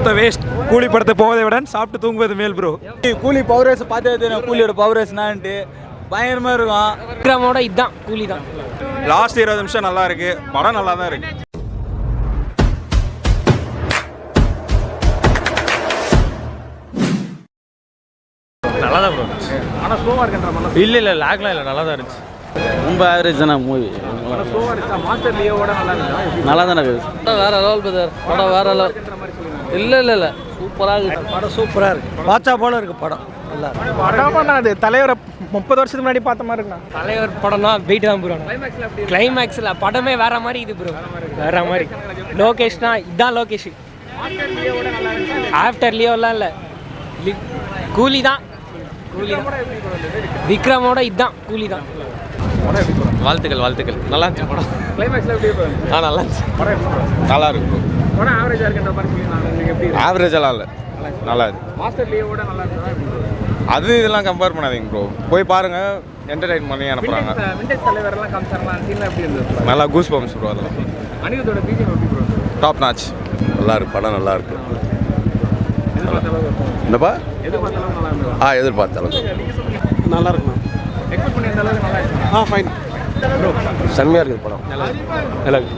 சுத்த வேஸ்ட். கூலி படத்தை போவதை விட சாப்பிட்டு தூங்குவது மேல் ப்ரோ. கூலி பவர் பார்த்தே தெரியும் கூலியோட பவர் என்னான்ட்டு பயங்கரமா இருக்கும். விக்ரமோட இதுதான் கூலி தான். லாஸ்ட் 20 நிமிஷம் நல்லா இருக்கு, படம் நல்லா தான் இருக்கு. நல்லா தான் ப்ரோ. ஆனால் ஸ்லோவாக இருக்குன்ற மாதிரி இல்லை லாக்லாம் இல்லை, நல்லா தான் இருந்துச்சு. ரொம்ப ஆவரேஜ் தானே மூவி. ஸ்லோவாக இருக்கா? மாஸ்டர் லியோவோட நல்லா இருந்துச்சு. நல்லா தானே இருக்குது. வேற லெவல் பிரதர், படம் வேற லெவல். இல்லை சூப்பராக இருக்கு படம், சூப்பராக இருக்கு. பாச்சா போல இருக்கு படம். நல்லா படமா அது தலைவரை 30 வருஷத்துக்கு முன்னாடி பார்த்த மாதிரி இருக்குண்ணா. தலைவர் படம்னா வெயிட் தான் ப்ரோ. கிளைமேக்ஸில் படமே வேற மாதிரி இது ப்ரோ, வேற மாதிரி. லோகேஷ்னா இதுதான் லோகேஷ். ஆஃப்டர் லியோலாம் இல்லை, கூலி தான். விக்ரமோட இதுதான் கூலி தான். வாழ்த்துக்கள் நல்லா இருந்துச்சு படம். கிளைமேக்ஸ்ல எப்படி இருக்கு? நல்லா இருந்துச்சு படம். நல்லா இருக்கு ப்ரோ. படம் ஆவரேஜா இருக்குன்ற மாதிரி சொல்லிருந்தாங்க. நீங்க எப்படி? ஆவரேஜெல்லாம் இல்லை, நல்லா இருக்கு. மாஸ்டர் லியோவோட நல்லா இருக்குதா? அது இதெல்லாம் கம்பேர் பண்ணாதீங்க ப்ரோ, போய் பாருங்க. என்டர்டைன் பண்ணி அனுப்புறாங்க. விண்டேஜ் தலைவர் எல்லாம் காமிச்சாங்களா? சீன்ல எப்படி இருந்தது? நல்லா கூஸ் பம்ப்ஸ் ப்ரோ. அதெல்லாம் அனிருத்தோட பிஜிஎம் எப்படி ப்ரோ? Top notch. நல்லா இருக்கு படம், நல்லா இருக்கு. என்னப்பா? எதிர்பார்த்த அளவுக்கு நல்லா இருந்தது. எதிர்பார்த்த அளவுக்கு நல்லா இருக்குண்ணா. எக்ஸ்பெக்ட் பண்ணியிருந்த அளவுக்கு நல்லா இருக்கு. ஃபைன். செம்மையாக இருக்குது படம். நல்லா இருக்கு.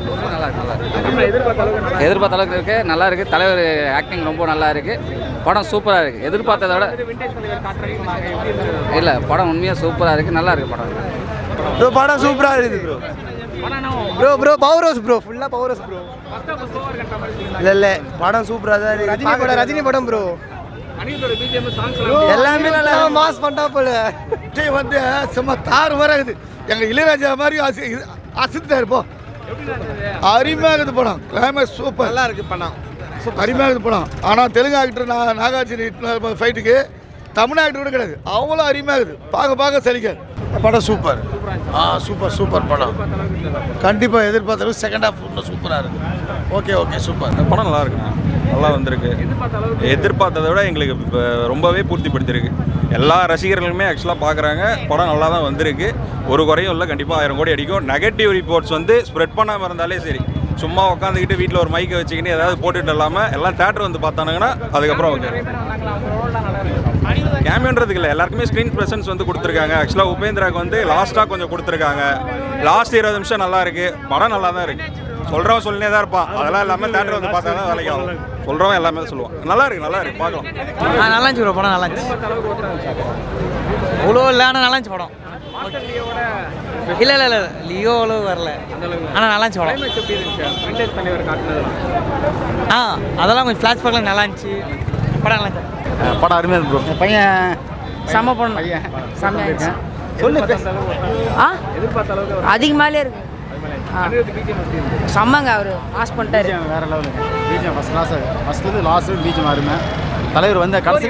எதிர்பார்த்த அளவுக்கு இருக்கு, நல்லா இருக்கு. தலைவர் ஆக்டிங் ரொம்ப நல்லா இருக்கு. படம் சூப்பராக இருக்கு. எதிர்பார்த்ததை விட இல்லை, படம் உண்மையாக சூப்பராக இருக்கு, நல்லா இருக்கு படம். ப்ரோ படம் சூப்பராக இருக்குது ப்ரோ. ப்ரோ பவரோஸ் ப்ரோ, ஃபுல்லாக பவரோஸ் ப்ரோ. இல்லை படம் சூப்பராக தான் இருக்கு. ரஜினி படம் ப்ரோ. எல்லாமே நல்லா மாஸ் பண்ணா போல வந்து சும்மா தாறு மாதிரி இருக்குது. எங்கள் இளையராஜா மாதிரி அசத்துட்டா இருப்போம். அருமையாக இருக்குது படம். கிளைமேக்ஸ் சூப்பர், நல்லா இருக்குது படம். அருமையாக இருக்குது படம். ஆனால் தெலுங்கு ஆக்டர் நாகார்ஜுன ஃபைட்டுக்கு தமிழ் ஆக்டர் கூட கிடையாது. அவ்வளோ அருமையாக இருக்குது. பார்க்க சலிக்காது. படம் சூப்பர். சூப்பர் படம். கண்டிப்பாக எதிர்பார்த்தளவு செகண்ட் ஹாஃப் இன்னும் சூப்பராக இருக்குது. Okay super. படம் நல்லா இருக்குண்ணா, நல்லா வந்திருக்கு. எதிர்பார்த்ததை விட எங்களுக்கு இப்போ ரொம்பவே பூர்த்திப்படுத்திருக்கு. எல்லா ரசிகர்களுமே ஆக்சுவலாக பார்க்குறாங்க. படம் நல்லா தான் வந்திருக்கு, ஒரு குறையும் இல்லை. கண்டிப்பாக 1000 கோடி அடிக்கும். நெகட்டிவ் ரிப்போர்ட்ஸ் வந்து ஸ்ப்ரெட் பண்ணாமல் இருந்தாலே சரி. சும்மா உட்காந்துக்கிட்டு வீட்டில் ஒரு மைக்கை வச்சுக்கிட்டு ஏதாவது போட்டுட்டு இல்லாமல் எல்லாம் தேட்டர் வந்து பார்த்தானுங்கன்னா அதுக்கப்புறம் ஓகே. கேமியோன்றதுக்கு இல்லை, எல்லாருக்குமே ஸ்க்ரீன் ப்ரெசன்ஸ் வந்து கொடுத்துருக்காங்க. ஆக்சுவலாக உபேந்திராவுக்கு வந்து லாஸ்ட்டாக கொஞ்சம் கொடுத்துருக்காங்க. லாஸ்ட் 20 நிமிஷம் நல்லா இருக்குது, படம் நல்லா தான் இருக்குது. சொல்கிறவன் சொல்லினே தான் இருப்பான். அதெல்லாம் எல்லாமே தேட்டர் வந்து பார்த்தா தான் வேலைக்கு ஆகும். சொல்கிறவன் எல்லாமே சொல்லுவான். நல்லா இருக்கு பார்க்கலாம். நல்லா இருந்துச்சு ப்ரோ, படம் நல்லா இருந்துச்சு. அவ்வளோ இல்லை, ஆனால் நல்லா இருந்துச்சு படம். இல்லை லியோ அளவு வரல, ஆனால் நல்லா இருந்துச்சு படம். அதெல்லாம் கொஞ்சம் ஃப்ளாஷ் பேக்லாம் நல்லா இருந்துச்சு. படம் நல்லா இருந்துச்சு. படம் அருமையாக இருக்கு ப்ரோ. பையன் செம்ம படம். செம்மையாச்சு. சொல்லு. எதிர்பார்த்த அளவுக்கு அதிகமாலே இருக்கு. செம்மங்க, அவர் பாஸ் பண்ணிட்டாரு. வேற லெவலுங்க. பிஜிஎம் ஃபர்ஸ்ட் கிளாஸ், ஃபர்ஸ்ட்லேருந்து லாஸ்ட் பிஜிஎம் அருமை. தலைவர் வந்து கடைசி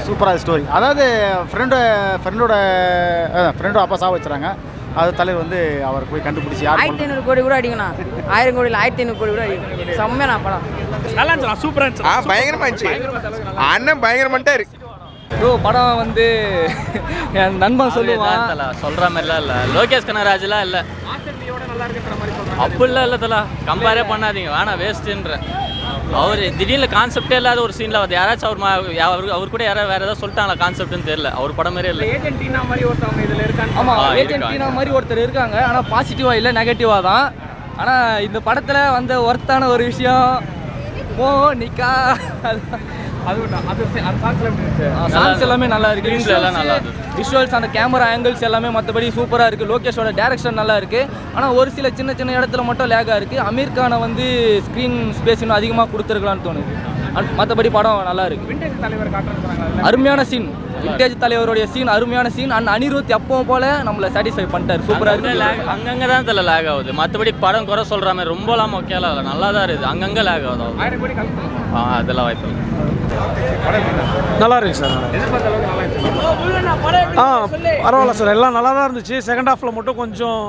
சூப்பராக ஸ்டோரி. அதாவது ஃப்ரெண்டோட அப்பா சாவ வச்சுறாங்க. அது தலைவர் வந்து அவர் போய் கண்டுபிடிச்சி 1500 கோடி கூட அடிக்கணும். 1000 கோடியில் 1500 கோடி கூட அடிக்கணும். செம்மையான படம். நல்லா இருந்துச்சு, சூப்பராக இருந்துச்சு. பயங்கரமாக இருந்துச்சு. அண்ணன் பயங்கரமாட்டே இருக்கு ப்ரோ. படம் வந்து என் நண்பன் சொல்லுவான், சொல்கிற மாதிரிலாம் இல்லை. லோகேஷ் கனகராஜ்லாம் இல்லை, அப்படிலாம் இல்லை தலா. கம்பேரே பண்ணாதீங்க, வேணாம், வேஸ்ட்டுன்ற. அவர் திடீர்னு கான்செப்டே இல்லாத ஒரு சீனில் வந்து யாராச்சும் அவர் கூட யாராவது வேறு ஏதாவது சொல்லிட்டாங்களா கான்செப்ட்னு தெரியல. அவர் படம் மாதிரியே இல்லை. ஏஜென்டினா மாதிரி ஒருத்தவங்க இதில் இருக்காங்க. ஆமாம், ஏஜென்டினா மாதிரி ஒருத்தர் இருக்காங்க. ஆனால் பாசிட்டிவாக இல்லை, நெகட்டிவாக தான். ஆனால் இந்த படத்தில் வந்த ஒர்த்தான ஒரு விஷயம் நிக்கா சாங்ஸ் எல்லாமே நல்லா இருக்கு. நல்லா இருக்கு. விஷுவல்ஸ், அந்த கேமரா ஆங்கிள்ஸ் எல்லாமே மற்றபடி சூப்பராக இருக்குது. லோகேஷோட டேரக்ஷன் நல்லா இருக்குது. ஆனால் ஒரு சில சின்ன இடத்துல மட்டும் லேகாக இருக்குது. அமீர் கானை வந்து ஸ்க்ரீன் ஸ்பேஸ் இன்னும் அதிகமாக கொடுத்துருக்கலான்னு தோணுது. மற்றபடி படம் நல்லா இருக்குது. அருமையான சீன், விண்டேஜ் தலைவருடைய சீன் அருமையான சீன். அனிருத் எப்பவும் போல நம்மளை சாட்டிஸ்ஃபை பண்ணிட்டார். சூப்பராக இருக்குது. அங்கங்கே தான் தலை லேக் ஆகுது. மற்றபடி படம் குறை சொல்கிற மாதிரி ரொம்பலாம் ஓகேலாம் இல்லை, நல்லா தான் இருக்குது. அங்கங்கே லேக் ஆகுது. அதெல்லாம் வாய்ப்பு இல்லை. நல்லா இருக்கு சார். பரவாயில்ல சார், எல்லாம் நல்லா தான் இருந்துச்சு. செகண்ட் ஹாஃபில் மட்டும் கொஞ்சம்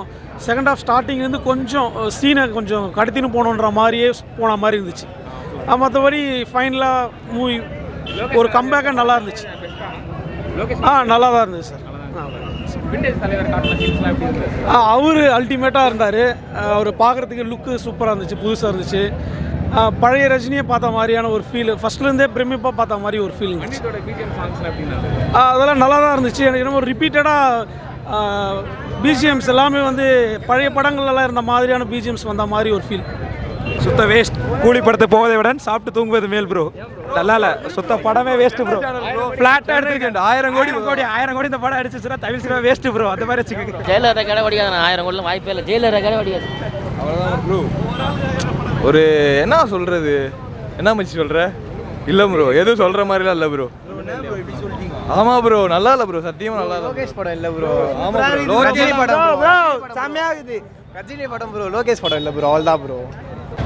செகண்ட் ஹாஃப் ஸ்டார்டிங்லேருந்து கொஞ்சம் சீனை கொஞ்சம் கடத்தின்னு போகணுன்ற மாதிரியே போன மாதிரி இருந்துச்சு. மற்றபடி ஃபைனலாக மூவி ஒரு கம்பேக்காக நல்லா இருந்துச்சு. நல்லா தான் இருந்துச்சு சார். அவர் அல்டிமேட்டாக இருந்தார். அவர் பார்க்குறதுக்கு லுக்கு சூப்பராக இருந்துச்சு, புதுசாக இருந்துச்சு. பழைய ரஜினியை பார்த்த மாதிரியான ஒரு ஃபீல், ஃபஸ்ட்லேருந்தே பிரமிப்பாக பார்த்த மாதிரி ஒரு ஃபீல் இருந்துச்சு. அதெல்லாம் நல்லா தான் இருந்துச்சு. எனக்கு என்னமோ ரிப்பீட்டடாக பிஜிஎம்ஸ் எல்லாமே வந்து பழைய படங்கள்லாம் இருந்த மாதிரியான பிஜிஎம்ஸ் வந்த மாதிரி ஒரு ஃபீல். சுத்த வேஸ்ட். கூலி படத்தை போவதை விட சாப்பிட்டு தூங்குவது மேல் ப்ரோ. நல்லா இல்லை, சுத்த படமே வேஸ்ட் ப்ரோ. ஃப்ளாட்டாக எடுத்துக்கேன். 1000 கோடி இந்த படம் அடிச்சுச்சுன்னா தமிழ் சினிமா வேஸ்ட் ப்ரோ. அந்த மாதிரி வச்சுக்கோங்க. ஜெயிலர் கடை வடிக்காது, 1000 கோடிலாம் வாய்ப்பே இல்லை. ஜெயிலர் கடை வடிக்காது. அவ்வளோதான் ப்ரோ. ஒரு என்ன சொல்கிறது, என்ன மச்சி சொல்கிற? இல்லை ப்ரோ, எதுவும் சொல்கிற மாதிரிலாம் இல்லை ப்ரோ. ஆமாம் ப்ரோ, நல்லா இல்லை ப்ரோ, சத்தியமாக நல்லா இல்லை. லோகேஷ் படம் இல்லை ப்ரோ. ஆமாம் ப்ரோ, ரஜினி படம் ப்ரோ. செம்மையாகுது. ரஜினி படம் ப்ரோ, லோகேஷ் படம் இல்லை ப்ரோ. அவ்வளோதான் ப்ரோ.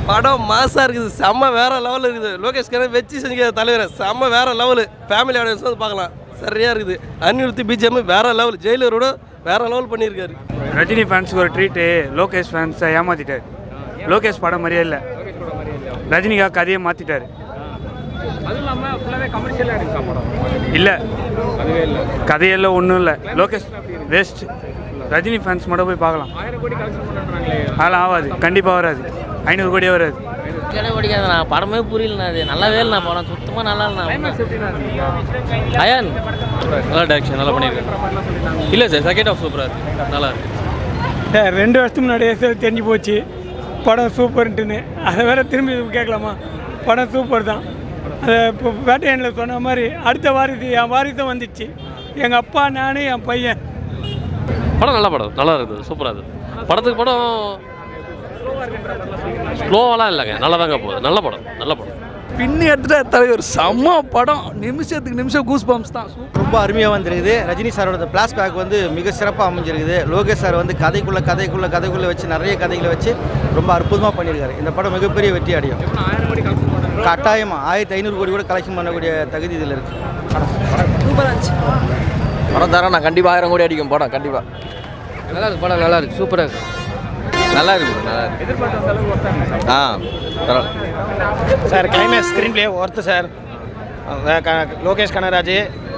படம் மாசாக இருக்குது, செம்ம வேறு லெவலில் இருக்குது. லோகேஷ் கனகராஜ் வச்சு செஞ்ச தலைவர் செம்ம வேறு லெவலு. ஃபேமிலி ஆடியன்ஸ் வந்து பார்க்கலாம், சரியாக இருக்குது. அனிருத் பிஜிஎம் வேறு லெவல், ஜெயிலரோட வேறு லெவல் பண்ணியிருக்காரு. ரஜினி ஃபேன்ஸுக்கு ஒரு ட்ரீட்டு, லோகேஷ் ஃபேன்ஸை ஏமாற்றிட்டார். லோகேஷ் படம் மாதிரியே இல்லை, ரஜினிக்காக கதையை மாற்றிட்டார். இல்லை கதையெல்லாம் ஒன்றும் இல்லை. லோகேஷ் வேஸ்ட். ரஜினி ஃபேன்ஸ் மட்டும் போய் பார்க்கலாம். அதெல்லாம் ஆகாது, கண்டிப்பாக வராது. 500 கோடியே வராது. கடை வடிக்காது. நான் படமே புரியலண்ணா, அது நல்லாவே இல்லை. நான் படம் சுத்தமாக நல்லா இல்லைண்ணா. அயான் நல்லா டேரக்ஷன் நல்லா பண்ணியிருக்கேன். இல்லை சார், செகண்ட் ஹாஃப் சூப்பராக இருக்குது, நல்லா இருக்குது. 2 வருஷத்துக்கு முன்னாடியே தெரிஞ்சு போச்சு படம் சூப்பர்ன்ட்டுன்னு. அதை வேற திரும்பி கேட்கலாமா? படம் சூப்பர் தான். அதை இப்போ வேட்டையனில் சொன்ன மாதிரி அடுத்த வாரிசு, என் வாரிசும் வந்துடுச்சு. எங்கள் அப்பா, நான், என் பையன். படம் நல்ல படம், நல்லா இருக்குது, சூப்பராக இருக்குது. படத்துக்கு படம் ஸ்லோவெல்லாம் இல்லைங்க, நல்லா தாங்க போகுது. நல்ல படம், நல்ல படம். பின்னி எடுத்துகிட்ட தலைவர் செம்ம படம். நிமிஷத்துக்கு நிமிஷம் கூஸ் பம்ப்ஸ் தான். ரொம்ப அருமையாக வந்துருக்குது. ரஜினி சாரோட ஃப்ளாஷ்பேக் வந்து மிக சிறப்பாக அமைஞ்சிருக்குது. லோகேஷ் சார் வந்து கதைக்குள்ளே வச்சு நிறைய கதைகளை வச்சு ரொம்ப அற்புதமாக பண்ணியிருக்காரு. இந்த படம் மிகப்பெரிய வெற்றி அடையும். கட்டாயமாக 1500 கோடி கூட கலெக்ஷன் பண்ணக்கூடிய தகுதி இதில் இருக்குது. சூப்பராக இருந்துச்சு படம் தரேன் நான், கண்டிப்பாக 1000 கோடி அடிக்கும் படம். கண்டிப்பாக நல்லா இருக்கு. படம் நல்லா இருக்குது, சூப்பராக இருக்குது. நல்லா இருக்குது, நல்லா இருக்குது. Sir climax screen play worth sir. Lokesh Kanagaraj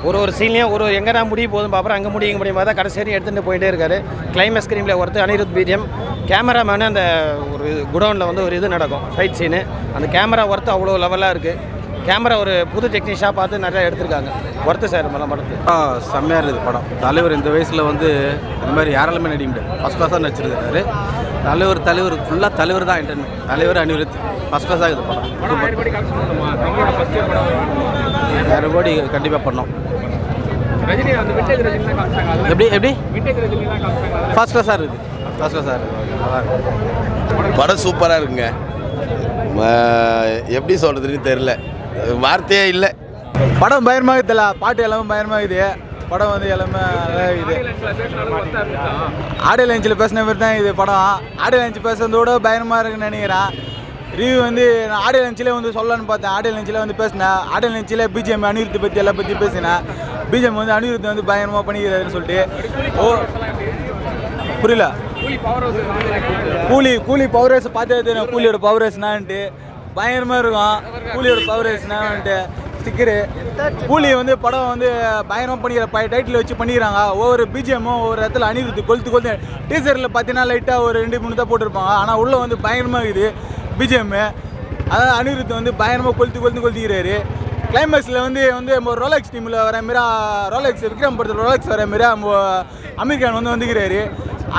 ஒரு சீன்லேயும் எங்கே தான் முடிய போதும் பார்ப்போம், அங்கே முடிய முடியுமா தான் கடைசி வரையும் எடுத்துகிட்டு போயிட்டே இருக்காரு. Climax screen play worth. Anirudh BGM, cameraman அந்த ஒரு குடவுனில் வந்து ஒரு இது நடக்கும், ஃபைட் சீனு. அந்த கேமரா ஒர்த்து அவ்வளோ லெவலாக இருக்குது. கேமரா ஒரு புது டெக்னீஷியாக பார்த்து நிறையா எடுத்திருக்காங்க. ஒர்த்து சார் மலம் படத்து. செம்மையாக இருக்குது படம். தலைவர் இந்த வயசில் வந்து இந்த மாதிரி யாராலுமே நடிக்க முடியாது. ஃபஸ்ட் கிளாஸாக நடிச்சிருக்காரு. தலைவர் ஃபுல்லாக தலைவர் தான் என்டர்மெண்ட். தலைவர் அனிருத் ஃபஸ்ட் கிளாஸாக இருக்குது படம். 1000 கோடி கண்டிப்பாக பண்ணோம். எப்படி ஃபஸ்ட் கிளாஸாக இருக்குது. ஃபஸ்ட் கிளாஸாக இருக்குது, நல்லா இருக்குது. படம் சூப்பராக இருக்குங்க. எப்படி சொல்கிறதுன்னு தெரில, வார்த்தையே இல்லை. படம் பயங்கரமாக இருக்குல்ல, பாட்டு எல்லாமே பயங்கரமாக இருக்குது. படம் வந்து எல்லாமே நல்லா இருக்குது. ஆடியோ லான்ச்சில் பேசின மாதிரி தான் இது படம். ஆடியோ லான்ச் பேசுறதோட பயங்கரமாக இருக்குன்னு நினைக்கிறேன். ரிவ்யூ வந்து நான் ஆடியோ லான்ச்சில் வந்து சொல்லலான்னு பார்த்தேன். ஆடியோ லான்ச்சில் வந்து பேசினேன். ஆடியோ லான்ச்சில் பிஜிஎம் அனிருத்தை பற்றி எல்லாம் பற்றி பேசினேன். பிஜிஎம் வந்து அனிருத்தை வந்து பயங்கரமாக பண்ணிக்கிறாருன்னு சொல்லிட்டு. புரியல. கூலி பவர் ரேஸ் பார்த்தே கூலியோட பவர் ரேஸ்னான்ட்டு பயங்கரமாக இருக்கும். கூலியோட பவர் ரேஸ்னான்ட்டு ஸ்டிக்கரு. கூலி வந்து படம் வந்து பயங்கரமாக பண்ணிக்கிற டைட்டில் வச்சு பண்ணிக்கிறாங்க. ஒவ்வொரு பிஜிஎம்மும் ஒவ்வொரு இடத்துல அனிருத்து கொளுத்து டீசரில் பார்த்தீங்கன்னா லைட்டாக ஒரு 2-3 தான் போட்டிருப்பாங்க. ஆனால் உள்ளே வந்து பயங்கரமாக இருக்குது பிஜிஎம்மு. அதாவது அனிருத்து வந்து பயங்கரமாக கொளுத்திக்கிறாரு. கிளைமேக்ஸில் வந்து ரோலெக்ஸ் டீமில் வர மாரி, ரோலெக்ஸ் விக்ரம் படத்தில் ரோலெக்ஸ் வர மாரி அமீர் கான் வந்து வந்துக்கிறாரு.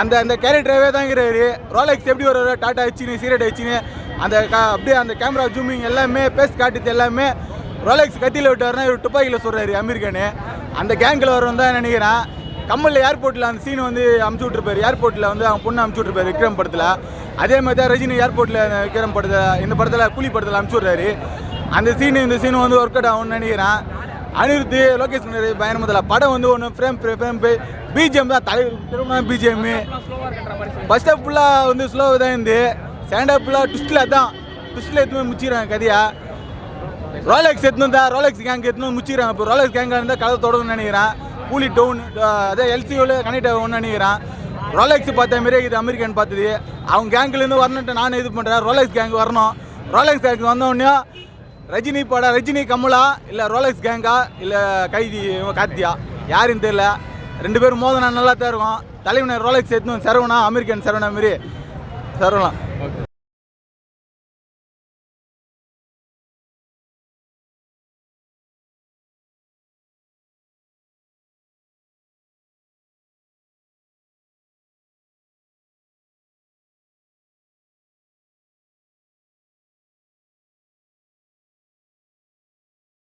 அந்த கேரக்டராகவே தாங்கிறாரு. ரோலெக்ஸ் எப்படி ஒரு டாட்டா வச்சுன்னு சீரட் வச்சுன்னு அப்படியே அந்த கேமரா ஜூமிங் எல்லாமே பேஸ் காட்டுது எல்லாமே ரோலெக்ஸ் கத்தியில் விட்டாருன்னா இவர் துப்பாக்கியில் சொல்கிறாரு அமீர் கான். அந்த கேங்கில் வரவன் தான் நினைக்கிறேன். கம்மலில் ஏர்போர்ட்டில் அந்த சீன் வந்து அமுச்சு விட்ருப்பாரு. ஏர்போர்ட்டில் வந்து அவங்க பொண்ணு அமுச்சு விட்ருப்பாரு விக்ரம் படத்தில். அதே மாதிரி தான் ரஜினி ஏர்போர்ட்டில் விக்ரம் படத்தில் இந்த படத்தில் கூலி படத்தில் அமுச்சு விட்றாரு. அந்த இந்த சீன் வந்து ஒர்க் அவுட் ஆகும்னு நினைக்கிறேன். அனிருத் லோகேஷ் பயணமதில் படம் வந்து ஒன்று ஃப்ரேம் பிஜிஎம் தான் தலைவர். பிஜிஎம் ஃபர்ஸ்ட் ஹாஃப் ஃபுல்லாக வந்து ஸ்லோவாக தான் இருந்து, செகண்ட் ஹாஃப் ஃபுல்லாக ட்விஸ்ட்டில் எடுத்துன்னு முடிச்சிடறாங்க கதையா. ரோலெக்ஸ் ரோலெக்ஸ் கேங்க் எடுத்துன்னு முடிச்சிடறாங்க. இப்போ ரோலெக்ஸ் கேங்காக இருந்தால் கதை தொடங்குன்னு நினைக்கிறேன். கூலி டவுன் அதே எல்சியோவில் கனெக்ட் ஆகும்னு நினைக்கிறேன். ரோலெக்ஸ் பார்த்த மாரி இது அமெரிக்கன் பார்த்தது. அவங்க கேங்க்லேருந்து வரணுன்ட்டு நானும் இது பண்ணுறேன். ரோலெக்ஸ் கேங்க் வரணும். ரோலெக்ஸ் கேங்க் வந்தோடனே ரஜினி கமலா இல்லை ரோலெக்ஸ் கேங்கா இல்லை கைதி கார்த்தியா யாருன்னு தெரியல. 2 பேரும் மோதனா நல்லா தான் இருக்கும். தலைவனை ரோலெக்ஸ் எடுத்துன்னு சரவணா அமெரிக்கன் சரவணா மாரி சரவணா.